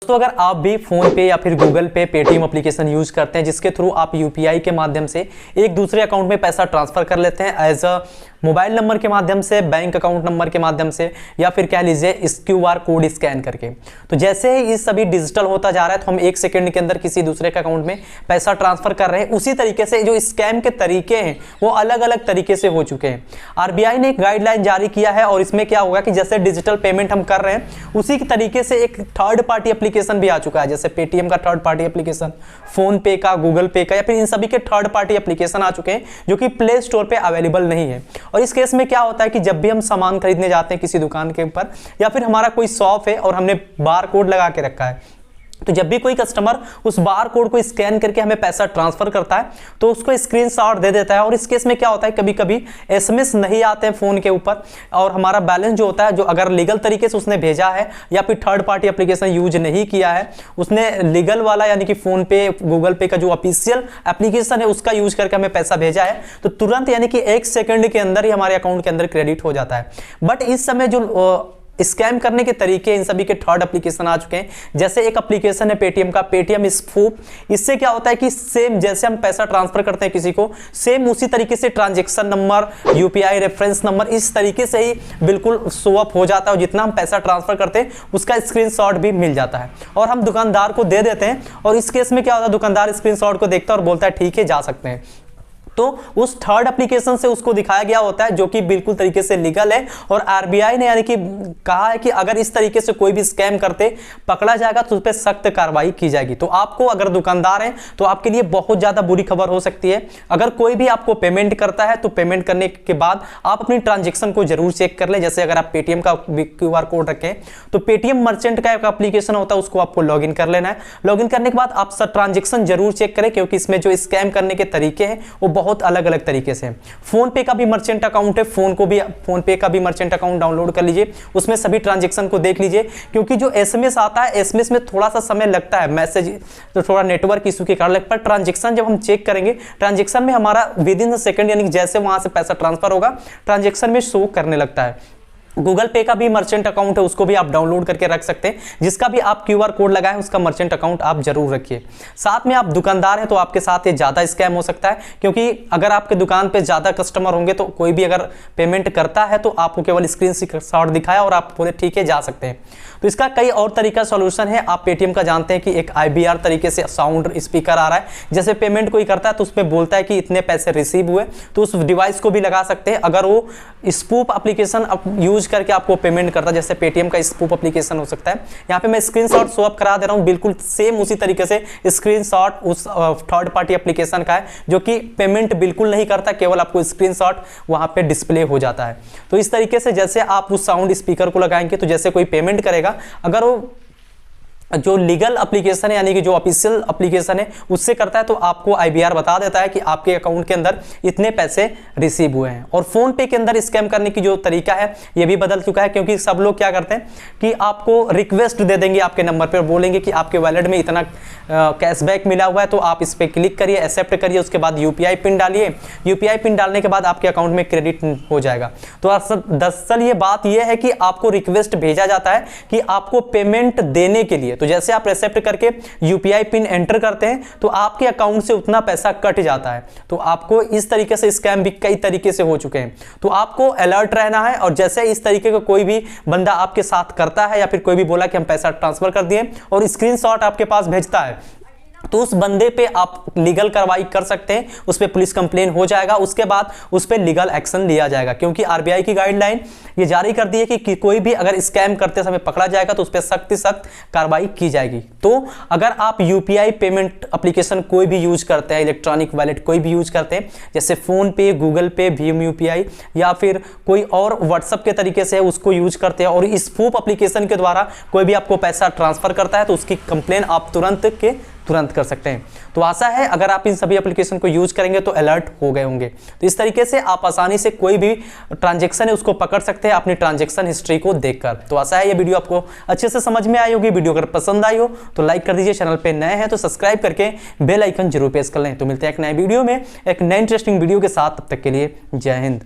दोस्तों अगर आप भी फोन पे या फिर गूगल पे पेटीएम एप्लीकेशन यूज करते हैं जिसके थ्रू आप यूपीआई के माध्यम से एक दूसरे अकाउंट में पैसा ट्रांसफर कर लेते हैं एज अ मोबाइल नंबर के माध्यम से, बैंक अकाउंट नंबर के माध्यम से, या फिर कह लीजिए इस क्यूआर कोड स्कैन करके, तो जैसे ही ये सभी डिजिटल होता जा रहा है तो हम एक सेकंड के अंदर किसी दूसरे के अकाउंट में पैसा ट्रांसफर कर रहे हैं। उसी तरीके से जो स्कैम के तरीके हैं वो अलग अलग तरीके से हो चुके हैं। आरबीआई ने एक गाइडलाइन जारी किया है और इसमें क्या होगा कि जैसे डिजिटल पेमेंट हम कर रहे हैं उसी के तरीके से एक थर्ड पार्टी एप्लीकेशन भी आ चुका है, जैसे पेटीएम का थर्ड पार्टी एप्लीकेशन, फोन पे का, गूगल पे का, या फिर इन सभी के थर्ड पार्टी एप्लीकेशन आ चुके हैं जो कि प्ले स्टोर पे अवेलेबल नहीं है। और इस केस में क्या होता है कि जब भी हम सामान खरीदने जाते हैं किसी दुकान के ऊपर या फिर हमारा कोई शॉप है और हमने बार कोड लगा के रखा है, तो जब भी कोई कस्टमर उस बार कोड को स्कैन करके हमें पैसा ट्रांसफर करता है तो उसको स्क्रीनशॉट दे देता है। और इस केस में क्या होता है, कभी कभी एसएमएस नहीं आते हैं फोन के ऊपर और हमारा बैलेंस जो होता है, जो अगर लीगल तरीके से उसने भेजा है या फिर थर्ड पार्टी एप्लीकेशन यूज नहीं किया है, उसने लीगल वाला यानी कि फोन पे, गूगल पे का जो ऑफिशियल एप्लीकेशन है उसका यूज करके हमें पैसा भेजा है, तो तुरंत यानी कि एक सेकंड के अंदर ही हमारे अकाउंट के अंदर क्रेडिट हो जाता है। बट इस समय जो स्कैम करने के तरीके इन सभी के थर्ड एप्लीकेशन आ चुके हैं। जैसे एक एप्लीकेशन है पेटीएम का, पेटीएम स्पूफ। इससे क्या होता है कि सेम जैसे हम पैसा ट्रांसफर करते हैं किसी को, सेम उसी तरीके से transaction number, UPI reference number, इस तरीके से ही बिल्कुल शो अप हो जाता है और जितना हम पैसा ट्रांसफर करते हैं उसका स्क्रीनशॉट भी मिल जाता है और हम दुकानदार को दे देते हैं। और इस केस में क्या होता है, दुकानदार स्क्रीनशॉट को देखता है और बोलता है ठीक है, जा सकते हैं। तो उस थर्ड एप्लीकेशन से उसको दिखाया गया होता है जो कि बिल्कुल तरीके से लीगल है। और आरबीआई ने यानी कि कहा है कि अगर इस तरीके से कोई भी स्कैम करते पकड़ा जाएगा तो उस पर सख्त कार्रवाई की जाएगी। तो आपको अगर दुकानदार हैं तो आपके लिए बहुत ज्यादा बुरी खबर हो सकती है। अगर कोई भी आपको पेमेंट करता है तो पेमेंट करने के बाद आप अपनी ट्रांजेक्शन को जरूर चेक कर ले। जैसे अगर आप पेटीएम का क्यूआर कोड रखें तो पेटीएम मर्चेंट का एक एप्लीकेशन होता है, उसको आपको लॉगिन कर लेना है। लॉगिन करने के बाद आप सब ट्रांजेक्शन जरूर चेक करें क्योंकि इसमें जो स्कैम करने के तरीके हैं वो बहुत अलग अलग तरीके से। फोन पे का भी मर्चेंट अकाउंट है, फोन पे का भी मर्चेंट अकाउंट डाउनलोड कर लीजिए, उसमें सभी ट्रांजैक्शन को देख लीजिए। क्योंकि जो एसएमएस आता है, एसएमएस में थोड़ा सा समय लगता है, मैसेज तो थोड़ा नेटवर्क इशू के कारण लगता है, पर ट्रांजैक्शन जब हम चेक करेंगे, ट्रांजैक्शन में हमारा विद इन सेकंड यानी जैसे वहां से पैसा ट्रांसफर होगा ट्रांजैक्शन में शो करने लगता है। गूगल पे का भी मर्चेंट अकाउंट है, उसको भी आप डाउनलोड करके रख सकते हैं। जिसका भी आप क्यूआर कोड लगाएं उसका मर्चेंट अकाउंट आप जरूर रखिए। साथ में आप दुकानदार हैं तो आपके साथ ये ज्यादा स्कैम हो सकता है, क्योंकि अगर आपके दुकान पे ज्यादा कस्टमर होंगे तो कोई भी अगर पेमेंट करता है तो आपको केवल स्क्रीनशॉट दिखाया और आप बोले ठीक है, जा सकते हैं। तो इसका कई और तरीका सॉल्यूशन है। आप पेटीएम का जानते हैं कि एक IVR तरीके से साउंड स्पीकर आ रहा है, जैसे पेमेंट कोई करता है तो उसमें बोलता है कि इतने पैसे रिसीव हुए, तो उस डिवाइस को भी लगा सकते हैं। अगर वो स्पूफ एप्लीकेशन यूज करके आपको पेमेंट करता है, जैसे पेटीएम का स्पूफ एप्लीकेशन हो सकता है, यहाँ पे मैं स्क्रीनशॉट शो अप करा दे रहा हूँ, बिल्कुल सेम उसी तरीके से स्क्रीनशॉट उस थर्ड पार्टी एप्लीकेशन का है जो कि पेमेंट बिल्कुल नहीं करता, केवल आपको स्क्रीनशॉट वहां पे डिस्प्ले हो जाता है। तो इस तरीके से जैसे आप उस साउंड स्पीकर को लगाएंगे तो जैसे कोई पेमेंट करेगा, अगर वो जो लीगल एप्लीकेशन है यानी कि जो ऑफिशियल एप्लीकेशन है उससे करता है तो आपको IVR बता देता है कि आपके अकाउंट के अंदर इतने पैसे रिसीव हुए हैं। और फोन पे के अंदर स्कैम करने की जो तरीका है ये भी बदल चुका है, क्योंकि सब लोग क्या करते हैं कि आपको रिक्वेस्ट दे देंगे आपके नंबर पर, बोलेंगे कि आपके वॉलेट में इतना कैशबैक मिला हुआ है तो आप इस पर क्लिक करिए, एक्सेप्ट करिए, उसके बाद UPI पिन डालिए। UPI पिन डालने के बाद आपके अकाउंट में क्रेडिट हो जाएगा। तो दरअसल ये बात यह है कि आपको रिक्वेस्ट भेजा जाता है कि आपको पेमेंट देने के लिए, तो जैसे आप एक्सेप्ट करके UPI पिन एंटर करते हैं तो आपके अकाउंट से उतना पैसा कट जाता है। तो आपको इस तरीके से स्कैम भी कई तरीके से हो चुके हैं, तो आपको अलर्ट रहना है। और जैसे इस तरीके का कोई भी बंदा आपके साथ करता है या फिर कोई भी बोला कि हम पैसा ट्रांसफर कर दिए और स्क्रीनशॉट आपके पास भेजता है, तो उस बंदे पे आप लीगल कार्रवाई कर सकते हैं, उस पे पुलिस कंप्लेन हो जाएगा, उसके बाद उस पे लीगल एक्शन लिया जाएगा। क्योंकि आरबीआई की गाइडलाइन ये जारी कर दी है कि कोई भी अगर स्कैम करते समय पकड़ा जाएगा तो उस पे सख्त से सख्त कार्रवाई की जाएगी। तो अगर आप यूपीआई पेमेंट एप्लीकेशन कोई भी यूज करते हैं, इलेक्ट्रॉनिक वॉलेट कोई भी यूज करते हैं, जैसे फोन पे, गूगल पे, भीम यूपीआई या फिर कोई और व्हाट्सएप के तरीके से उसको यूज करते हैं और इस स्पूफ एप्लीकेशन के द्वारा कोई भी आपको पैसा ट्रांसफर करता है तो उसकी कंप्लेन आप तुरंत कर सकते हैं। तो आशा है अगर आप इन सभी एप्लीकेशन को यूज करेंगे तो अलर्ट हो गए होंगे। तो इस तरीके से आप आसानी से कोई भी ट्रांजैक्शन है उसको पकड़ सकते हैं अपनी ट्रांजैक्शन हिस्ट्री को देखकर। तो आशा है ये वीडियो आपको अच्छे से समझ में आई होगी। वीडियो अगर पसंद आई हो तो लाइक कर दीजिए, चैनल पे नए हैं तो सब्सक्राइब करके बेल आइकन जरूर प्रेस कर लें। तो मिलते हैं एक नए वीडियो में एक नए इंटरेस्टिंग वीडियो के साथ, तब तक के लिए जय हिंद।